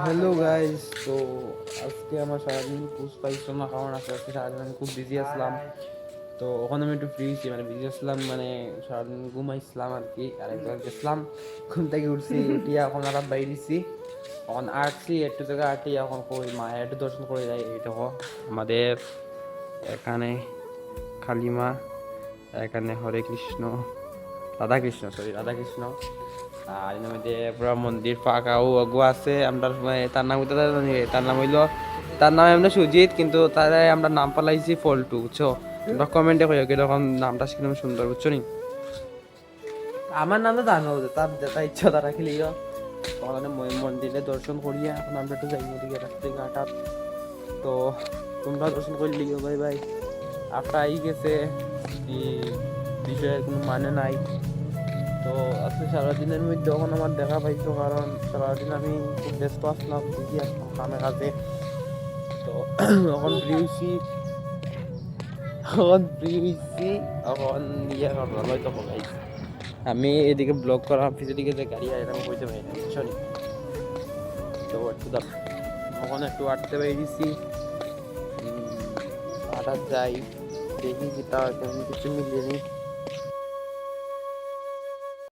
Hello guys, তো আজকে আমার সারাদিন পুষ পাইছো না, কারণ আজকে সারাদিন আমি খুব বিজি আসলাম। তো ওখানে আমি একটু ফ্রি ছি, মানে বিজি আসলাম, মানে সারাদিন ঘুমাইছিলাম আর কি। আর একবার গেছিলাম, ঘুম থেকে উঠছি, উঠিয়া এখন আর বাইরেছি, এখন আটছি একটু জায়গা আটি, এখন কই মায়ের একটু দর্শন করে যাই। এই দেখো আমাদের এখানে কালিমা, এখানে হরে কৃষ্ণ, রাধা কৃষ্ণ। আর এর মধ্যে পুরো মন্দির ফাঁকা ও অগু আছে। আমরা তার নাম তার নাম হইলো, তার নাম এমনি সুজিত, কিন্তু তারে আমরা নাম পালাইছি ফল্টু, বুঝছো? তোমরা কমেন্টে কইও কিরকম নামটা কিরকম সুন্দর, বুঝছো নি? আমার নাম তো জানো, তার যেটা ইচ্ছা তারা খেলিও। ওখানে মন্দিরে দর্শন করিয়া এখন আমরা একটু যাই ওদিকে রাস্তাঘাট। তো তোমরা দর্শন করে লিও, ভাই ভাই আপনার আই গেছে, এই বিষয়ের কোনো মানে নাই। তো আজকে সারাদিনের মধ্যে যখন আমার দেখা পাইছো, কারণ সারাদিন আমি খুব ব্যস্ত আসলাম, বিজি আসলাম কামে কাজে। তো এখন এখন ইয়ে করলাম হয়তো বলাইছি আমি এদিকে ব্লগ করার পিছনে যে গাড়ি আছে আমি বইতে পারি না, বুঝছো নি? তো একটু এখন একটু আটতে পেরেছি, আটার যাই দেখি কি তা তেমন কিছু মিলিয়ে নি।